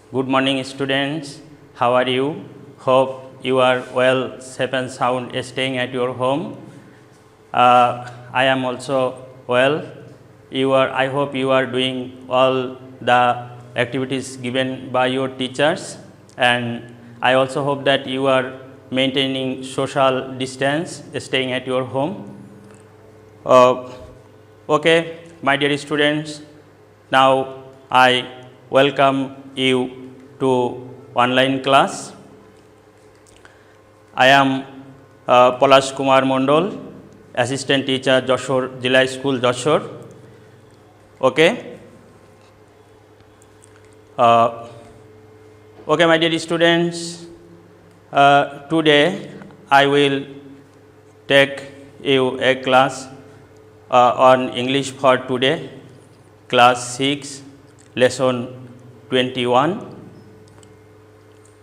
Good morning, students. How are you? Hope you are well, safe and sound, staying at your home. I am also well. I hope you are doing all the activities given by your teachers, and I also hope that you are maintaining social distance, staying at your home. Okay, my dear students, now I welcome you to online class. I am Polash Kumar Mondol, Assistant Teacher, Joshore Jilai School, Joshore. Okay. Okay, my dear students, today I will take you a class on English for today, class 6, lesson 21.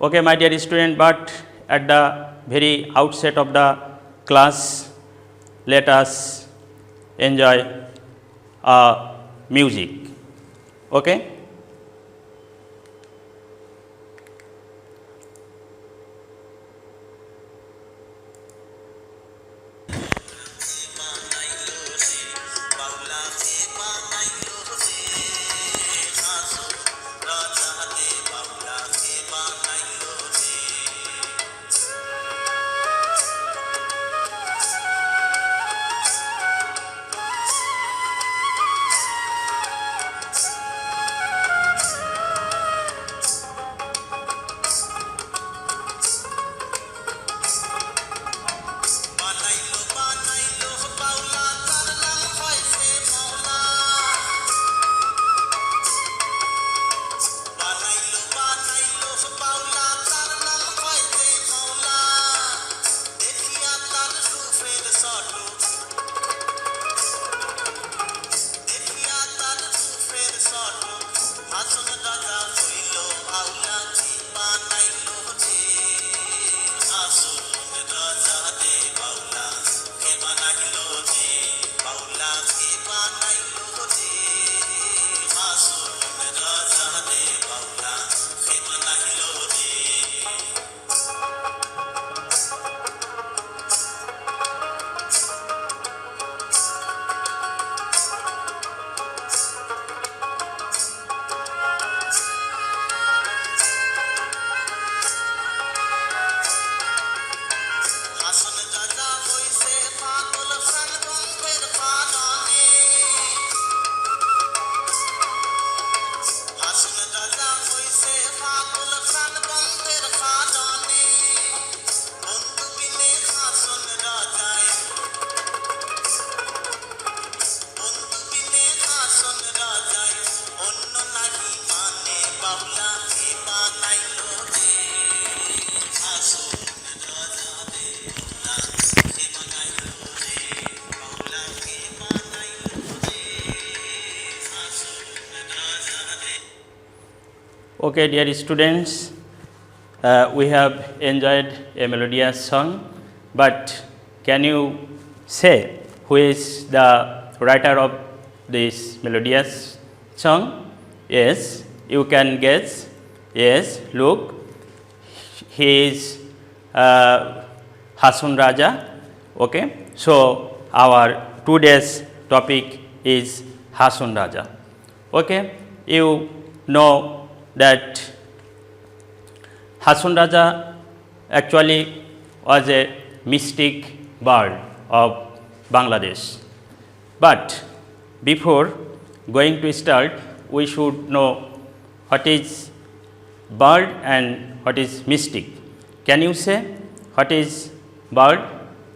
Okay, my dear student, but at the very outset of the class, let us enjoy music. Okay. Okay, dear students, we have enjoyed a melodious song, but can you say who is the writer of this melodious song? Yes, you can guess. Yes, look, he is Hasan Raja. Okay, so our today's topic is Hasan Raja. Okay, you know that Hasan Raja actually was a mystic bird of Bangladesh. But before going to start, we should know what is bird and what is mystic. Can you say what is bird?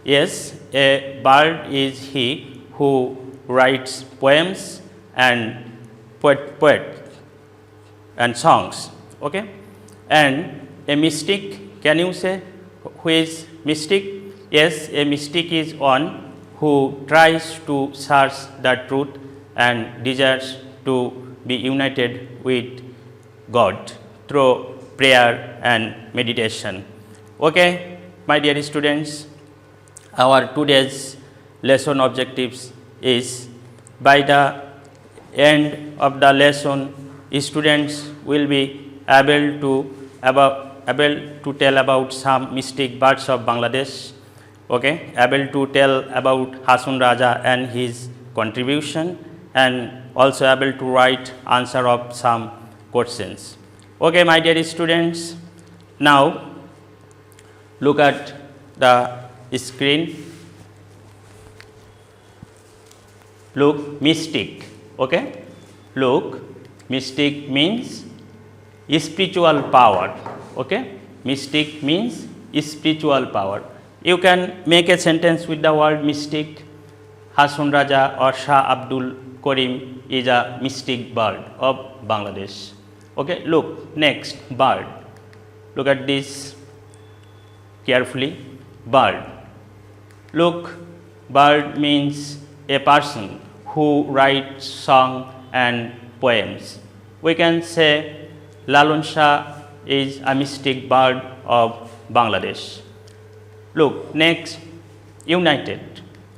Yes, a bird is he who writes poems and poet and songs. Okay, and a mystic, can you say who is mystic? Yes, a mystic is one who tries to search the truth and desires to be united with God through prayer and meditation. Okay, my dear students, our today's lesson objectives is by the end of the lesson, students will be able to tell about some mystic birds of Bangladesh. Okay, able to tell about Hasun Raja and his contribution, and also able to write answer of some questions. Okay, my dear students, now look at the screen. Look, mystic. Okay, look, mystic means spiritual power. Okay, mystic means spiritual power. You can make a sentence with the word mystic. Hasun Raja or Shah Abdul Karim is a mystic bird of Bangladesh. Okay, look, next, bird. Look at this carefully. Bird. Look, bird means a person who writes song and poems. We can say Lalun Shah is a mystic bird of Bangladesh. Look, next, united.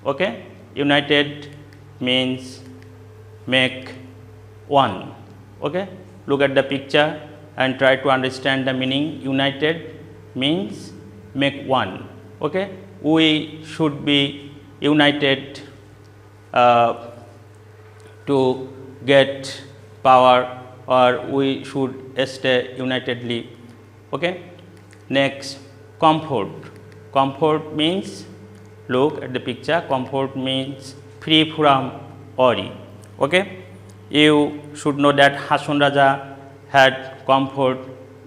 Okay, united means make one. Okay, look at the picture and try to understand the meaning. United means make one. Okay, we should be united to get power, or we should stay unitedly. Okay, next, comfort. Comfort means, look at the picture, comfort means free from worry. Okay, you should know that Hasun Raja had comfort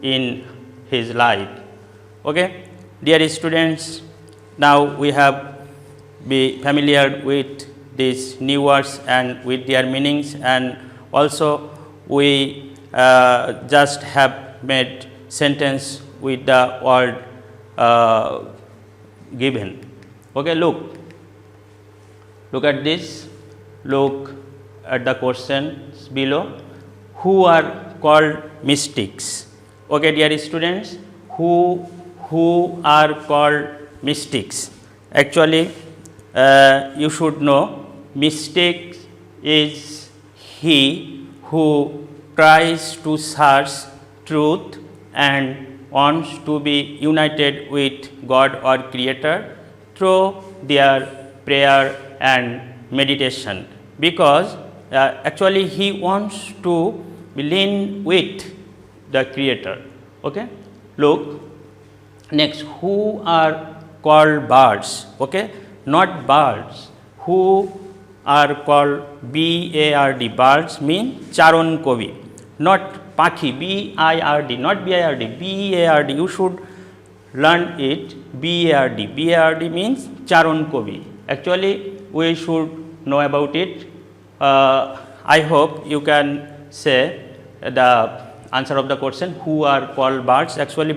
in his life. Okay, dear students, now we have be familiar with these new words and with their meanings, and also we just have made sentence with the word given. Okay, look at this, look at the questions below. Who are called mystics? Okay, dear students, who are called mystics? Actually, you should know, mystic is he who tries to search truth and wants to be united with God or Creator through their prayer and meditation, because actually he wants to be lean with the Creator. Okay, look, next, who are called birds? Okay, not birds. Who are called B-A-R-D? Birds mean Charon Kobi, not Pakhi, B-I-R-D, not B-I-R-D, B-A-R-D. You should learn it, B-A-R-D. B-A-R-D means Charon Kobi. Actually, we should know about it. I hope you can say the answer of the question, who are called birds. Actually,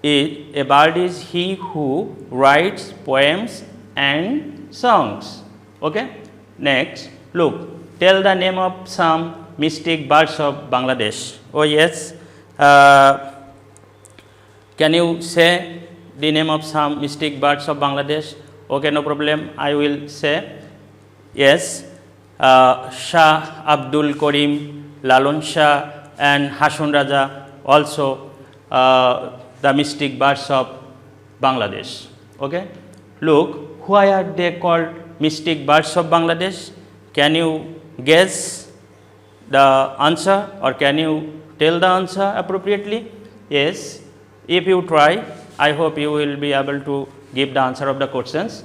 a bird is he who writes poems and songs. Okay, next, look, tell the name of some mystic birds of Bangladesh. Oh yes, can you say the name of some mystic birds of Bangladesh? Okay, no problem, I will say. Yes, Shah Abdul Karim, Lalun Shah and Hasun Raja, also the mystic birds of Bangladesh. Okay, look, why are they called mystic birds of Bangladesh? Can you guess the answer, or can you tell the answer appropriately? Yes, if you try, I hope you will be able to give the answer of the questions.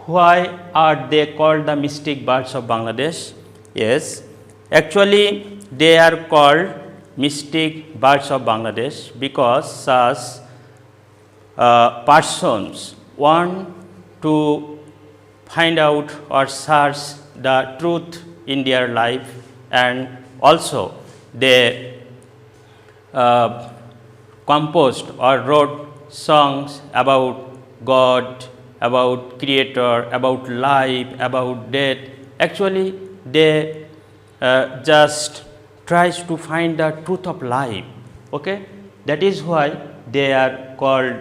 Why are they called the mystic birds of Bangladesh? Yes, actually they are called mystic birds of Bangladesh because such persons want to find out or search the truth in their life, and also they composed or wrote songs about God, about Creator, about life, about death. Actually, they just tries to find the truth of life. Okay, that is why they are called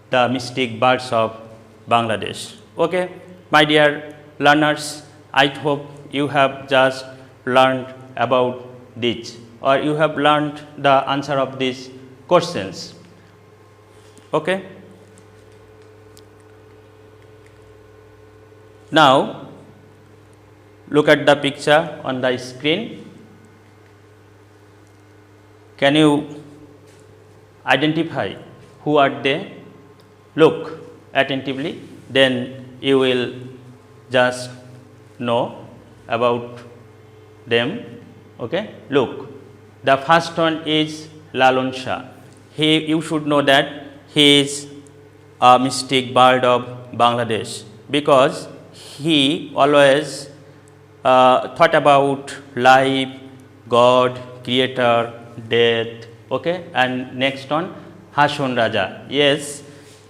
the mystic birds of Bangladesh. Okay, my dear learners, I hope you have just learned about this. or you have learned the answer of these questions. Okay. Now, look at the picture on the screen. Can you identify who are they? Look attentively, then you will just know about them. Okay. Look, the first one is Lalon Shah. You should know that he is a mystic bird of Bangladesh, because he always thought about life, God, creator, death. Okay. And next one, Hasun Raja. Yes,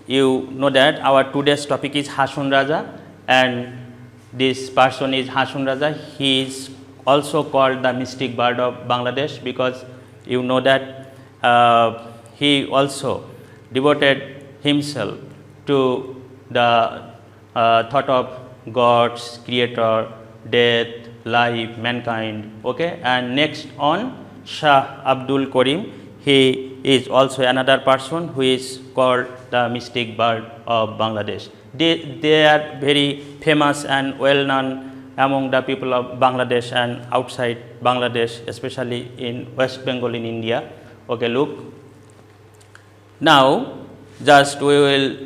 you know that our today's topic is Hasun Raja, and this person is Hasun Raja. He is also called the mystic bird of Bangladesh, because you know that he also devoted himself to the thought of God's creator, death, life, mankind. Okay. And next on Shah Abdul Karim, he is also another person who is called the mystic bird of Bangladesh. They are very famous and well known among the people of Bangladesh and outside Bangladesh, especially in West Bengal in India. Okay, look. Now, just we will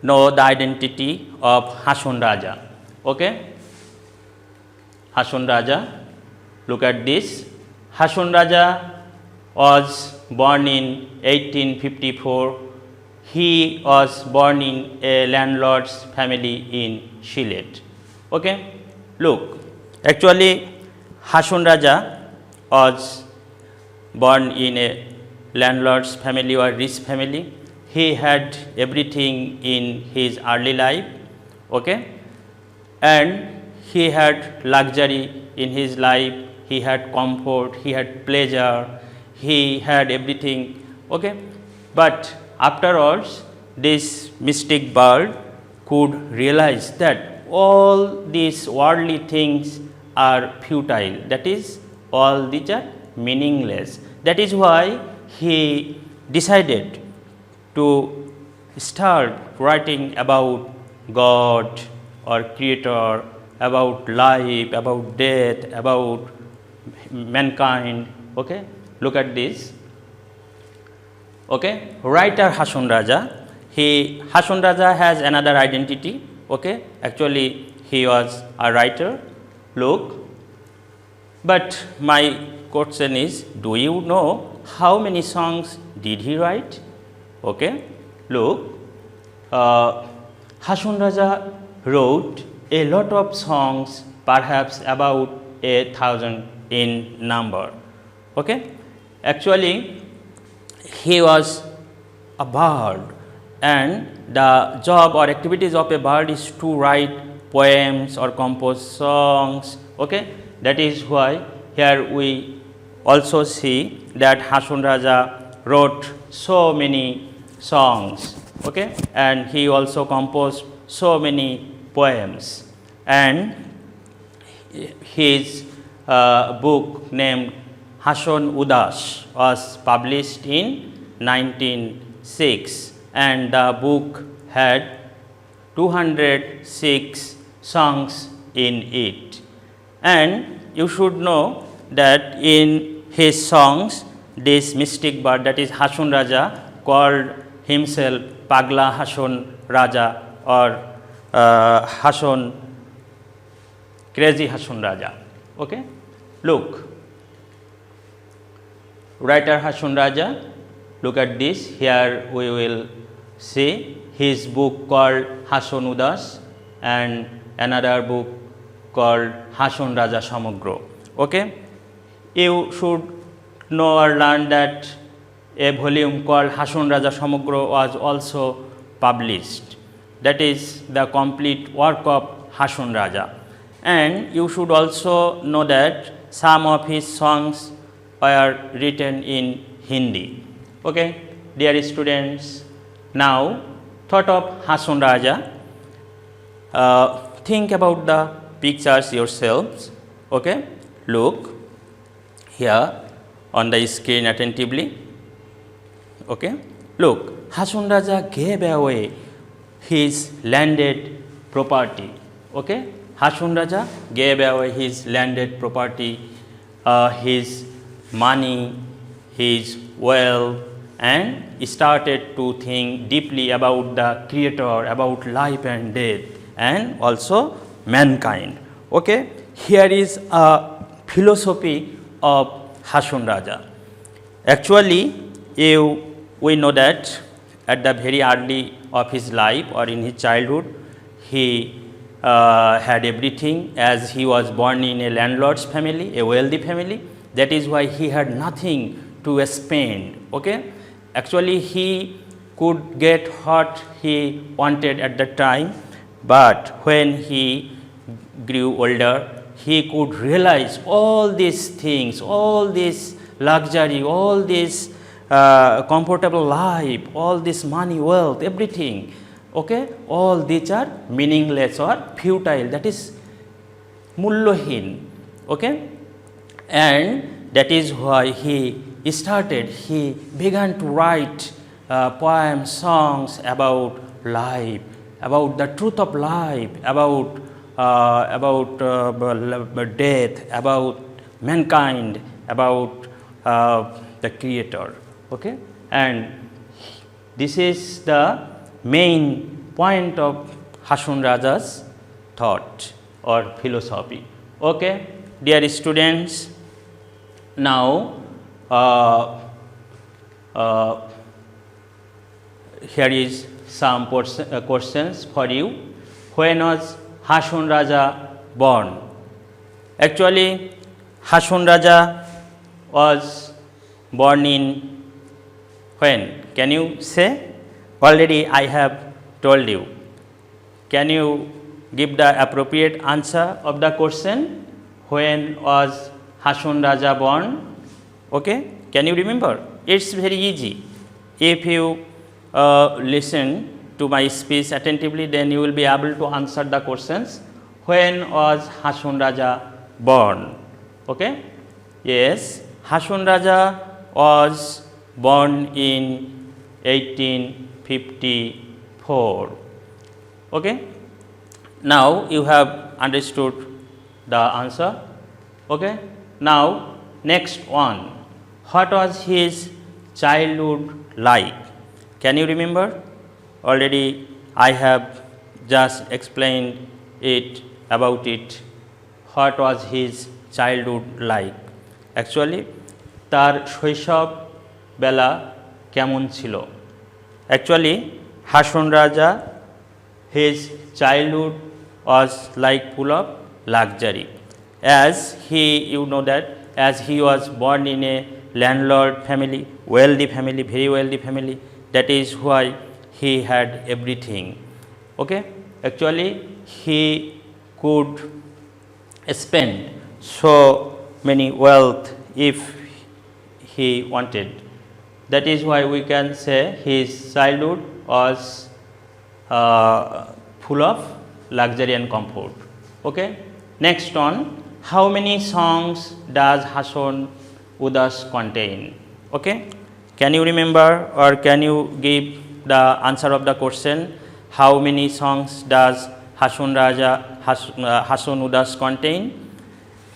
know the identity of Hasun Raja. Okay. Hasun Raja, look at this. Hasun Raja was born in 1854. He was born in a landlord's family in Sylhet. Okay. Look, actually Hasun Raja was born in a landlord's family or rich family. He had everything in his early life. Okay. And he had luxury in his life, he had comfort, he had pleasure, he had everything. Okay. But afterwards, this mystic bird could realize that all these worldly things are futile, that is, all these are meaningless. That is why he decided to start writing about God or creator, about life, about death, about mankind. Okay. Look at this. Okay. Writer Hasun Raja. Hasun Raja has another identity. Okay. Actually, he was a writer. Look. But my question is, do you know how many songs did he write? Okay. Look. Hasun Raja wrote a lot of songs, perhaps about 1,000 in number. Okay. Actually, he was a bird, and the job or activities of a bird is to write poems or compose songs. Okay. That is why here we also see that Hasun Raja wrote so many songs. Okay. And he also composed so many poems, and his book named Hasun Udas was published in 1906, and the book had 206 songs in it. And you should know that in his songs, this mystic bird, that is Hasun Raja, called himself Pagla Hasun Raja or Hasun, crazy Hasun Raja. Okay. Look, writer Hasun Raja, look at this. Here we will see his book called Hasun Udas and another book called Hasun Raja Samagro. Okay. You should know or learn that a volume called Hasun Raja Samagro was also published. That is the complete work of Hasun Raja. And you should also know that some of his songs were written in Hindi. Okay. Dear students, now thought of Hasun Raja, think about the pictures yourselves. Okay. Look, here on the screen attentively. Okay, look, Hasun Raja gave away his landed property. Okay, Hasun Raja gave away his landed property, his money, his wealth, and started to think deeply about the Creator, about life and death, and also mankind. Okay, here is a philosophy of Hasun Raja. Actually, we know that at the very early of his life or in his childhood, he had everything, as he was born in a landlord's family, a wealthy family. That is why he had nothing to spend. Okay, actually he could get what he wanted at the time, but when he grew older, he could realize all these things, all this luxury, all this comfortable life, all this money, wealth, everything. Okay, all these are meaningless or futile, that is mullohin. Okay, and that is why he began to write poems, songs about life, about the truth of life, about death, about mankind, about the Creator. Okay, and this is the main point of Hasun Raja's thought or philosophy. Okay, dear students, now here is some questions for you. When was Hasun Raja born? Actually, Hasun Raja was born in when? Can you say? Already I have told you. Can you give the appropriate answer of the question? When was Hasun Raja born? Okay, can you remember? It's very easy. If you listen to my speech attentively, then you will be able to answer the questions. When was Hasun Raja born? Okay, yes, Hasun Raja was born in 1854. Okay, now you have understood the answer. Okay, now next one, what was his childhood like? Can you remember? Already I have just explained it about it. What was his childhood like? Actually, তার শৈশব বেলা কেমন ছিল? Actually, Hasun Raja, his childhood was like full of luxury, as you know that, as he was born in a landlord family, wealthy family, very wealthy family. That is why he had everything. Okay, actually he could spend so many wealth if he wanted. That is why we can say his childhood was full of luxury and comfort. Okay, next one, how many songs does Hasun Udas contain? Okay, can you remember or can you give the answer of the question? How many songs does Hasun Udas contain?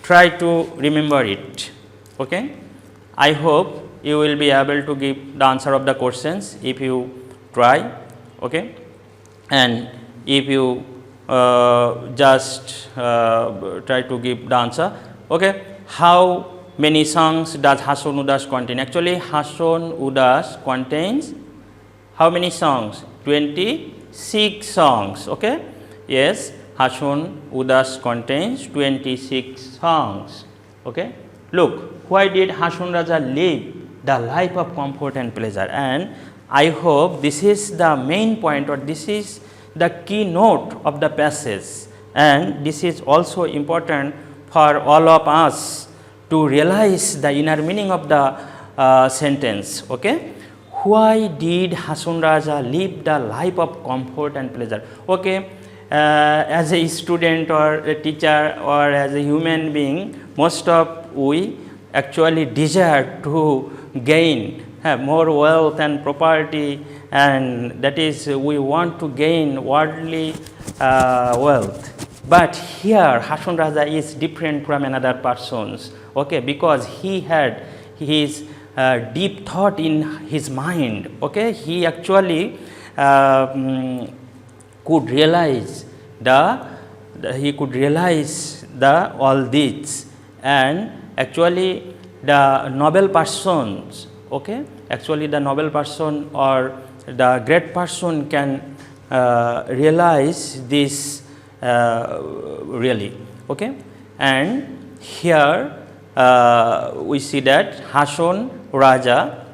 Try to remember it. Okay, I hope you will be able to give the answer of the questions if you try. Okay, and if you just try to give the answer. Okay, how many songs does Hasun Udas contain? Actually, Hasun Udas contains how many songs? 26 songs. Okay, yes, Hasun Udas contains 26 songs. Okay, look, why did Hasun Raja live the life of comfort and pleasure? And I hope this is the main point, or this is the keynote of the passage, and this is also important for all of us to realize the inner meaning of the sentence. Okay, why did Hasun Raja live the life of comfort and pleasure? Okay, as a student or a teacher or as a human being, most of we actually desire to gain more wealth and property, and that is we want to gain worldly wealth. But here Hasan Raja is different from another persons, okay, because he had his deep thought in his mind, okay. He actually could realize all this, and actually the noble persons, okay, actually the noble person or the great person can realize this really, okay. And here we see that Hasan Raja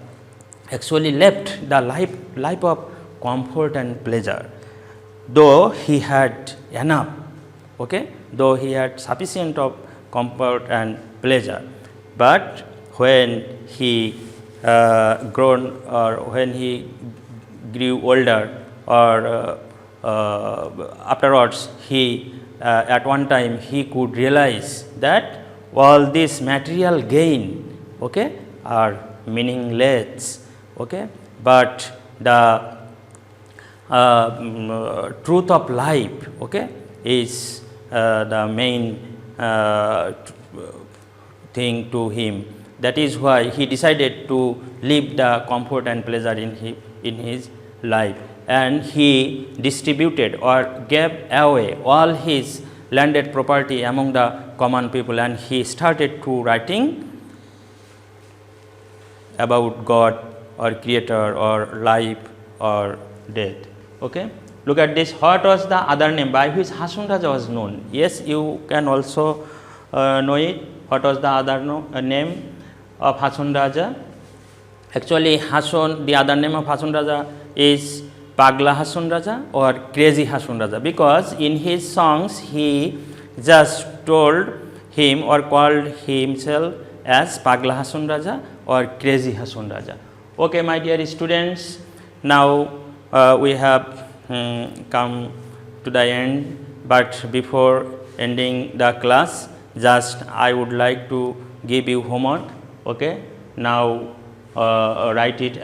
actually left the life of comfort and pleasure, though he had enough, okay, though he had sufficient of comfort and pleasure. But when he grown, or when he grew older, or afterwards he at one time he could realize that all this material gain, okay, are meaningless, okay, but the truth of life, okay, is the main thing to him. That is why he decided to leave the comfort and pleasure in his life, and he distributed or gave away all his landed property among the common people, and he started to writing about God or creator or life or death, okay. Look at this. What was the other name by which Hasan Raja was known? Yes, you can also know it. What was the other name of Hasan Raja? Actually, the other name of Hasan Raja is Pagla Hasan Raja or Crazy Hasan Raja, because in his songs he just told him or called himself as Pagla Hasan Raja or Crazy Hasan Raja. Okay, my dear students, now we have come to the end, but before ending the class, just I would like to give you homework, okay. Now write it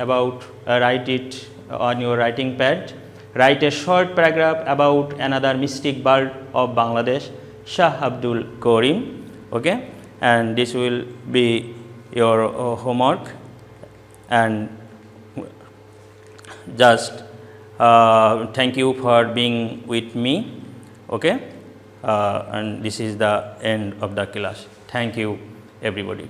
on your writing pad. Write a short paragraph about another mystic bird of Bangladesh, Shah Abdul Karim, okay, and this will be your homework. And just thank you for being with me, okay, and this is the end of the class. Thank you everybody.